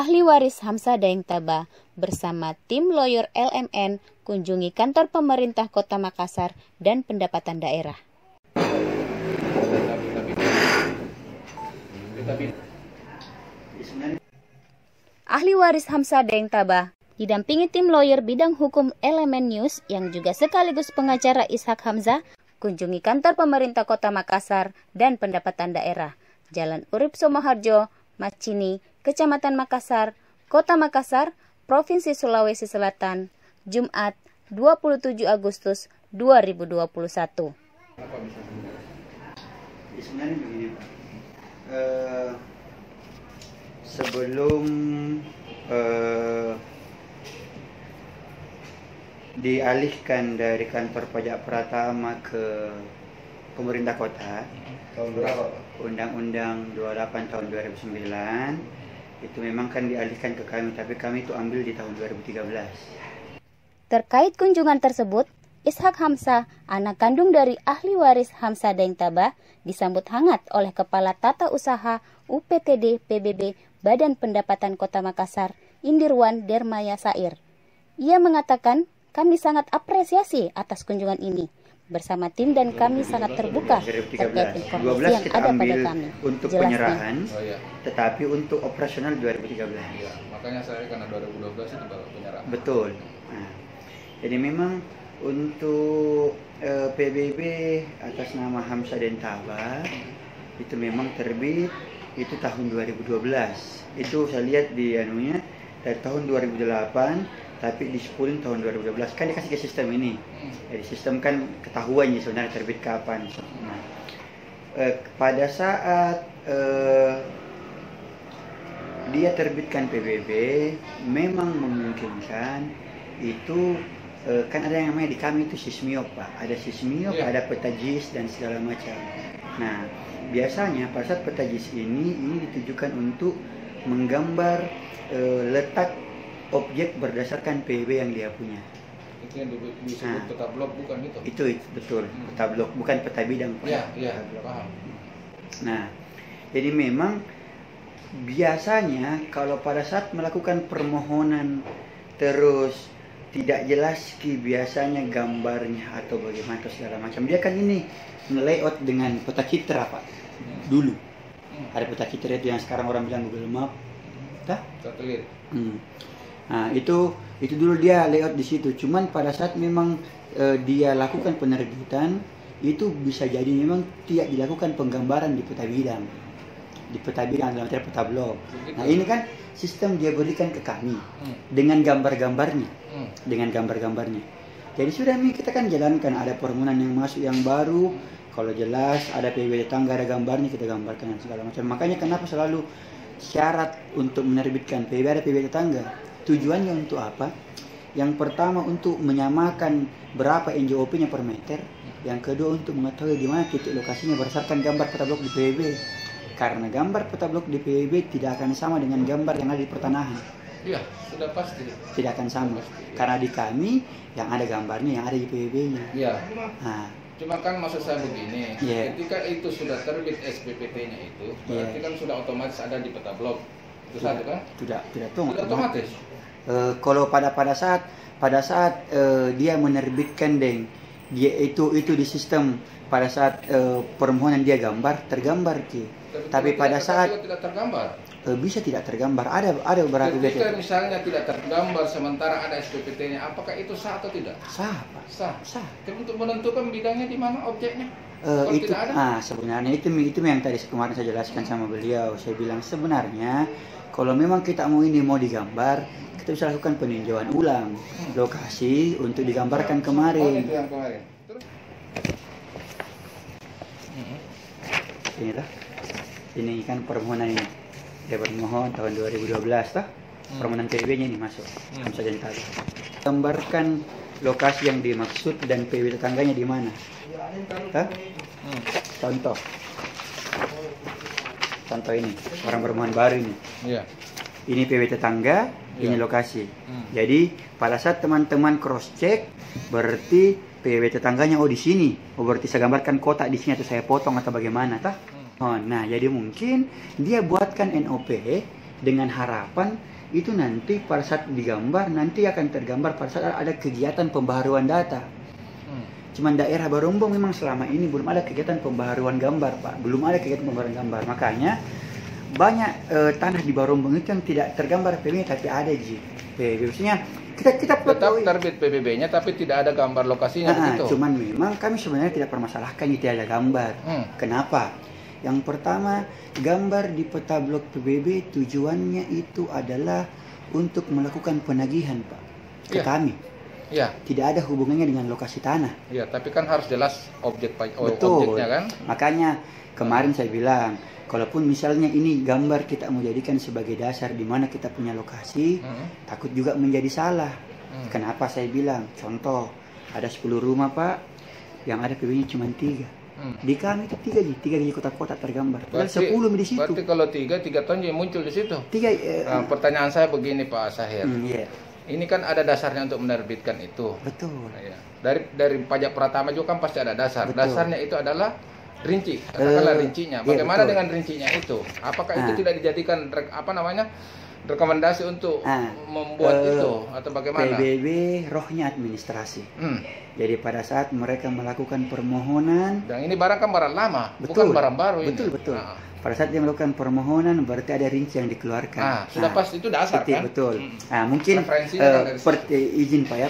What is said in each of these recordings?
Ahli waris Hamzah Daeng Taba bersama tim lawyer LMN kunjungi kantor pemerintah Kota Makassar dan pendapatan daerah. Ahli waris Hamzah Daeng Taba didampingi tim lawyer bidang hukum LMN News yang juga sekaligus pengacara Ishak Hamzah kunjungi kantor pemerintah Kota Makassar dan pendapatan daerah, Jalan Urip Sumoharjo, Macini, Kecamatan Makassar, Kota Makassar, Provinsi Sulawesi Selatan, Jumat 27 Agustus 2021. Sebenarnya begini Pak, sebelum dialihkan dari kantor pajak Pratama ke pemerintah kota, tahun berapa Pak? Undang-Undang 28 tahun 2009 itu memang kan dialihkan ke kami, tapi kami itu ambil di tahun 2013. Terkait kunjungan tersebut, Ishak Hamzah, anak kandung dari ahli waris Hamzah Daeng Taba, disambut hangat oleh Kepala Tata Usaha UPTD PBB Badan Pendapatan Kota Makassar, Indirwan Dermaya Sair. Ia mengatakan, kami sangat apresiasi atas kunjungan ini. Bersama tim dan kami sangat terbuka terkait informasi yang kita ada ambil pada kami. Untuk Jelasnya. penyerahan, tetapi untuk operasional 2013. Ya, makanya saya karena 2012 itu baru penyerahan. Betul. Nah, jadi memang untuk PBB atas nama Hamzah Daeng Taba itu memang terbit itu tahun 2012. Itu saya lihat di anunya dari tahun 2008. Tapi di 10 tahun 2012 kan dikasih ke sistem ini. Jadi sistem kan ketahuan ya sebenarnya terbit kapan. Nah, pada saat dia terbitkan PBB, memang memungkinkan itu kan ada yang namanya di kami itu sismiop Pak. Ada sismiop, ada petajis dan segala macam. Nah, biasanya pada saat petajis ini ditujukan untuk menggambar letak objek berdasarkan PBB yang dia punya. Itu yang disebut peta blok bukan itu? Itu betul, peta blok bukan peta bidang. Iya, paham. Nah, jadi memang biasanya kalau pada saat melakukan permohonan terus tidak jelas biasanya gambarnya atau bagaimana atau segala macam. Dia kan ini nge-layout dengan peta citra Pak. Dulu ada peta citra itu yang sekarang orang bilang Google Map. Satelit. Nah, itu dulu dia layout di situ. Cuman pada saat memang dia lakukan penerbitan, itu bisa jadi memang tidak dilakukan penggambaran di peta bidang. Di peta bidang dalam arti peta blok. Nah, ini kan sistem dia berikan ke kami dengan gambar-gambarnya. Dengan gambar-gambarnya. Jadi sudah kita kan jalankan, ada permohonan yang masuk yang baru, kalau jelas ada PBB tetangga ada gambarnya kita gambarkan dan segala macam. Makanya kenapa selalu syarat untuk menerbitkan PBB ada PBB tetangga. Tujuannya untuk apa? Yang pertama untuk menyamakan berapa NJOP-nya per meter. Yang kedua untuk mengetahui di mana titik lokasinya berdasarkan gambar peta blok di PBB. Karena gambar peta blok di PBB tidak akan sama dengan gambar yang ada di pertanahan. Iya, sudah pasti. Tidak akan sama. Karena di kami yang ada gambarnya yang ada di PBB-nya. Iya. Nah, cuma kan maksud saya begini, ketika itu sudah terbit SPPT-nya itu, berarti kan sudah otomatis ada di peta blok. Itu satu kan? Tidak otomatis. Kalau pada saat dia menerbitkan dia itu di sistem pada saat permohonan dia tergambar tapi pada saat tidak tergambar bisa tidak tergambar ada beberapa ketika misalnya tidak tergambar sementara ada SPPT-nya, apakah itu sah atau tidak? Sah Pak. Sah. Tapi untuk menentukan bidangnya di mana objeknya itu tidak ada? Sebenarnya itu yang tadi kemarin saya jelaskan sama beliau. Saya bilang sebenarnya kalau memang kita mau digambar, kita bisa lakukan peninjauan ulang lokasi untuk digambarkan kemarin. Itu yang kemarin. Inilah, ini kan permohonan ini. Dia bermohon tahun 2012 permohonan PBB-nya ini masuk. Hamzah Daeng Taba. Gambarkan lokasi yang dimaksud dan PBB tetangganya di mana. Contoh ini, orang bermohon baru ini. Ini PBB tetangga, ini lokasi. Jadi pada saat teman-teman cross check, berarti PBB tetangganya di sini. Berarti saya gambarkan kotak di sini atau saya potong atau bagaimana, Nah, jadi mungkin dia buatkan NOP dengan harapan itu nanti pada saat digambar nanti akan tergambar pada saat ada kegiatan pembaharuan data. Cuman daerah Barombong memang selama ini belum ada kegiatan pembaharuan gambar, Pak. Belum ada kegiatan pembaharuan gambar. Makanya banyak tanah di Barombong itu yang tidak tergambar PBB tapi ada Ji. PBB maksudnya kita tetap terbit PBB-nya tapi tidak ada gambar lokasinya begitu. Cuman memang kami sebenarnya tidak permasalahkan tidak ada gambar. Kenapa? Yang pertama, gambar di peta blok PBB tujuannya itu adalah untuk melakukan penagihan, Pak. Ke kami. Ya. Tidak ada hubungannya dengan lokasi tanah. Ya, tapi kan harus jelas objeknya kan. Makanya kemarin saya bilang, kalaupun misalnya ini gambar kita mau jadikan sebagai dasar di mana kita punya lokasi, takut juga menjadi salah. Kenapa saya bilang? Contoh, ada 10 rumah, Pak, yang ada PB-nya cuma 3. Di kami itu 3 di kota-kota tergambar. Berarti 10 di situ. Berarti kalau 3 ton yang muncul di situ. Pertanyaan saya begini Pak Sahir. Ini kan ada dasarnya untuk menerbitkan itu. Betul. Ya. Dari pajak pratama juga kan pasti ada dasar. Betul. Dasarnya itu adalah rinci. Katakanlah rincinya. Bagaimana dengan rincinya itu? Apakah itu tidak dijadikan rekomendasi untuk membuat itu atau bagaimana? PBB rohnya administrasi. Jadi pada saat mereka melakukan permohonan, dan ini barang kan barang lama, bukan barang baru ini. Betul. Pada saat dia melakukan permohonan berarti ada rinci yang dikeluarkan. Sudah pasti itu dasar kan? Betul. Mungkin izin Pak ya,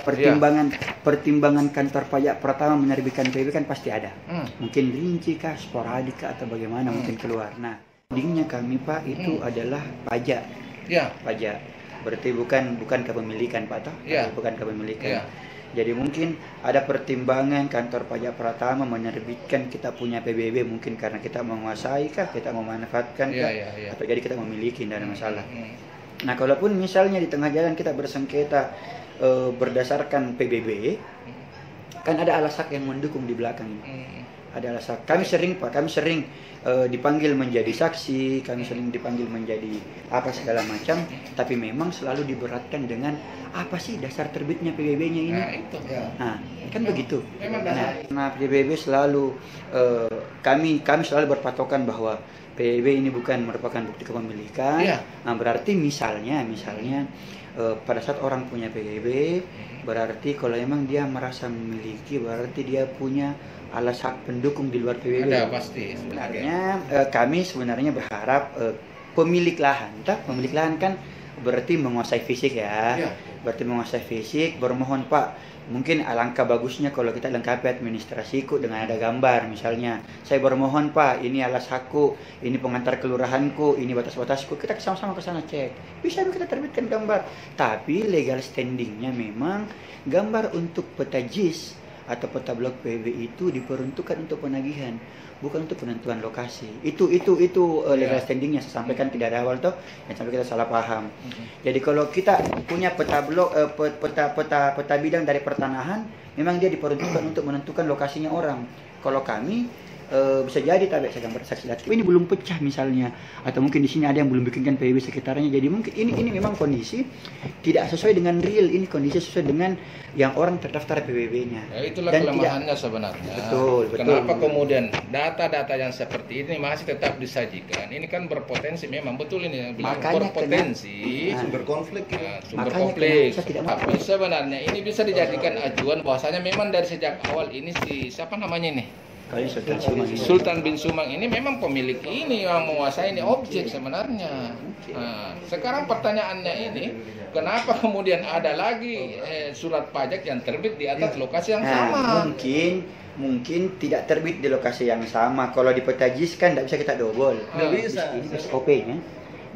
pertimbangan kantor pajak pertama menerbitkan PBB kan pasti ada. Mungkin rinci kah, sporadik kah atau bagaimana mungkin keluar. Nah, dingnya kami Pak itu adalah pajak. Pajak. Berarti bukan kepemilikan Pak toh? Bukan kepemilikan. Jadi mungkin ada pertimbangan kantor pajak pertama menerbitkan kita punya PBB mungkin karena kita menguasai kah, kita memanfaatkan kah, atau jadi kita memiliki, tidak ada masalah. Nah, kalaupun misalnya di tengah jalan kita bersengketa berdasarkan PBB, kan ada alasan yang mendukung di belakang ini. Ada alasan. Kami sering dipanggil menjadi saksi, kami sering dipanggil menjadi apa segala macam, tapi memang selalu diberatkan dengan apa sih dasar terbitnya PBB-nya ini. Kan begitu. Nah, PBB selalu kami selalu berpatokan bahwa PBB ini bukan merupakan bukti kepemilikan. Nah, berarti misalnya pada saat orang punya PBB, berarti kalau emang dia merasa memiliki, berarti dia punya alas hak pendukung di luar PBB. Ada pasti. Sebenarnya kami berharap pemilik lahan kan berarti menguasai fisik ya. Berarti menguasai fisik, bermohon Pak, mungkin alangkah bagusnya kalau kita lengkapi administrasiku dengan ada gambar. Misalnya, saya bermohon Pak, ini alas hakku, ini pengantar kelurahanku, ini batas-batasku. Kita sama-sama ke sana cek. Bisa kita terbitkan gambar. Tapi legal standingnya memang gambar untuk peta JIS atau peta blok PBB itu diperuntukkan untuk penagihan, bukan untuk penentuan lokasi. Itu legal standingnya. Saya sampaikan tidak ada awal toh, yang sampai kita salah paham. Jadi kalau kita punya peta blok, peta bidang dari pertanahan, memang dia diperuntukkan untuk menentukan lokasinya orang. Kalau kami bisa jadi tak bisa gambar saksi lihat ini belum pecah misalnya, atau mungkin di sini ada yang belum bikinkan PBB sekitarnya. Jadi mungkin ini memang kondisi tidak sesuai dengan real, ini kondisi sesuai dengan yang orang terdaftar PBB-nya. Itulah kelemahannya sebenarnya. Betul. Kenapa kemudian data-data yang seperti ini masih tetap disajikan? Ini kan berpotensi memang betul ini bilang berpotensi sumber konflik. Sumber konflik. Tapi sebenarnya ini bisa dijadikan acuan bahwasanya memang dari sejak awal ini siapa namanya ini? Sultan bin Sumang ini memang pemilik ini yang menguasai ini objek sebenarnya. Sekarang pertanyaannya ini, kenapa kemudian ada lagi surat pajak yang terbit di atas lokasi yang sama? Mungkin tidak terbit di lokasi yang sama. Kalau di peta JIS kan tidak bisa kita double. Tidak bisa. Ini SOP-nya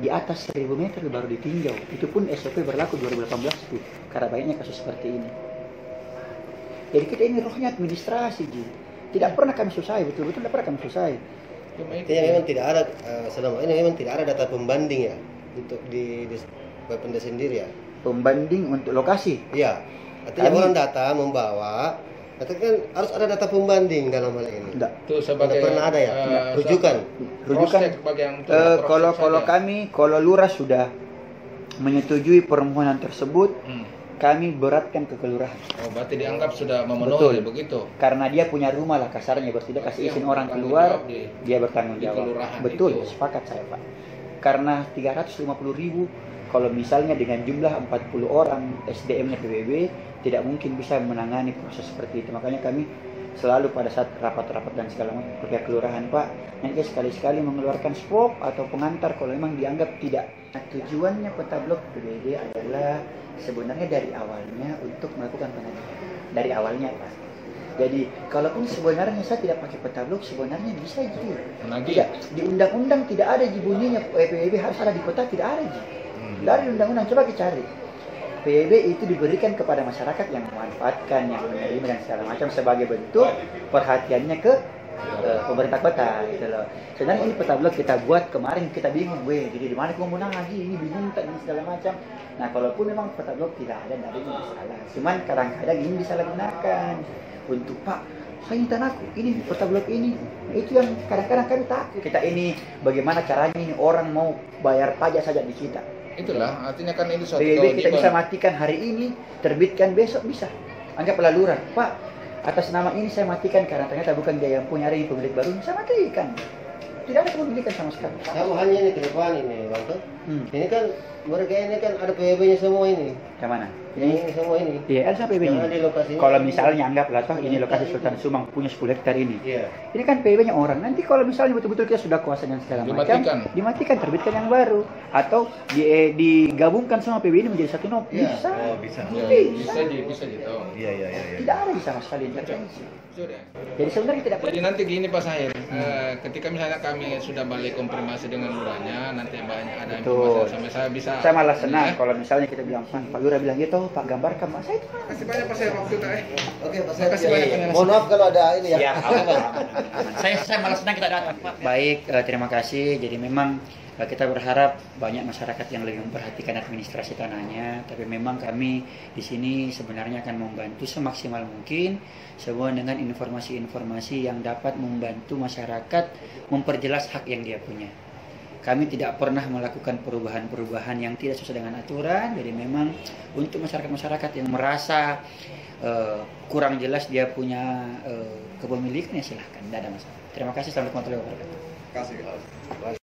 di atas 1000 meter baru ditinjau. Itu pun SOP berlaku 2018 itu. Karena banyaknya kasus seperti ini. Jadi kita ini rohnya administrasi, Ji. Tidak pernah kami selesai, betul-betul tidak pernah kami selesai. Artinya memang tidak ada selama ini memang tidak ada data pembanding ya untuk di Bapenda sendiri ya. Pembanding untuk lokasi? Iya. Artinya orang data membawa, tapi kan harus ada data pembanding dalam hal ini. Tidak. Itu sebagai pernah ada ya? Rujukan. Kalau lurah sudah menyetujui permohonan tersebut, kami beratkan ke kelurahan. Oh, berarti dianggap sudah memenuhi begitu. Karena dia punya rumah lah kasarnya, berarti dia kasih izin orang keluar, dia bertanggung jawab. Betul, sepakat saya Pak. Karena 350.000 kalau misalnya dengan jumlah 40 orang SDM-nya PBB tidak mungkin bisa menangani proses seperti itu. Makanya kami selalu pada saat rapat-rapat dan segala macam pihak kelurahan, Pak, nanti sekali-sekali mengeluarkan swab atau pengantar kalau memang dianggap tidak. Nah, tujuannya peta blok PBB adalah sebenarnya dari awalnya untuk melakukan penagihan. Dari awalnya, Pak. Jadi, kalaupun sebenarnya saya tidak pakai peta blok, sebenarnya bisa jadi. Tidak, di undang-undang tidak ada bunyinya PBB harus ada di peta, tidak ada. Dari undang-undang, coba kita cari. PBB itu diberikan kepada masyarakat yang memanfaatkan, yang menerima dan segala macam sebagai bentuk perhatiannya ke pemerintah kota gitu loh. Sebenarnya ini peta blok kita buat kemarin, kita bingung, jadi di mana mau lagi, ini bingung dan segala macam. Nah, kalaupun memang peta blok tidak ada, dari ini salah. Cuman kadang-kadang ini disalahgunakan untuk, Pak, saya minta aku ini peta blok ini, itu yang kadang-kadang kami takut. Kita ini bagaimana caranya ini orang mau bayar pajak saja di kita. Itulah artinya kan ini suatu PBB kita bisa matikan hari ini, terbitkan besok bisa. Anggaplah lurah, Pak, atas nama ini saya matikan karena ternyata bukan dia yang punya, hari pemilik baru, saya matikan. Tidak ada kepemilikan sama sekali. Kamu hanya ini ke depan ini, Bang. Ini kan mereka ini kan ada PBB-nya semua ini. Yang mana? Ini semua ini. Iya, ada PBB-nya. Kalau misalnya anggaplah toh ini lokasi Sultan Sumang punya 10 hektar ini. Iya. Ini kan PBB-nya orang. Nanti kalau misalnya betul-betul kita sudah kuasa dan segala macam, dimatikan, terbitkan yang baru atau digabungkan semua PBB ini menjadi satu NOP. Iya. Bisa. Oh, bisa. Bisa gitu. Iya. Tidak ada sama sekali intervensi. Jadi sebenarnya tidak. Jadi nanti gini Pak Sahir, ketika misalnya kami sudah balik konfirmasi dengan lurahnya, nanti banyak ada informasi sampai saya bisa. Saya malah senang kalau misalnya kita bilang, Pak Lurah bilang gitu, Pak gambarkan, Pak. Saya itu. Kasih banyak Pak Sahir waktu tadi. Oke, Pak Sahir. Kasih banyak. Mohon maaf kalau ada ini ya. Saya malah senang kita datang, Pak. Baik, terima kasih. Jadi memang kita berharap banyak masyarakat yang lebih memperhatikan administrasi tanahnya, tapi memang kami di sini sebenarnya akan membantu semaksimal mungkin semua dengan informasi-informasi yang dapat membantu masyarakat memperjelas hak yang dia punya. Kami tidak pernah melakukan perubahan-perubahan yang tidak sesuai dengan aturan, jadi memang untuk masyarakat-masyarakat yang merasa kurang jelas dia punya kepemilikan, ya silahkan, tidak ada masalah. Terima kasih, selamat warahmatullahi wabarakatuh. Terima kasih.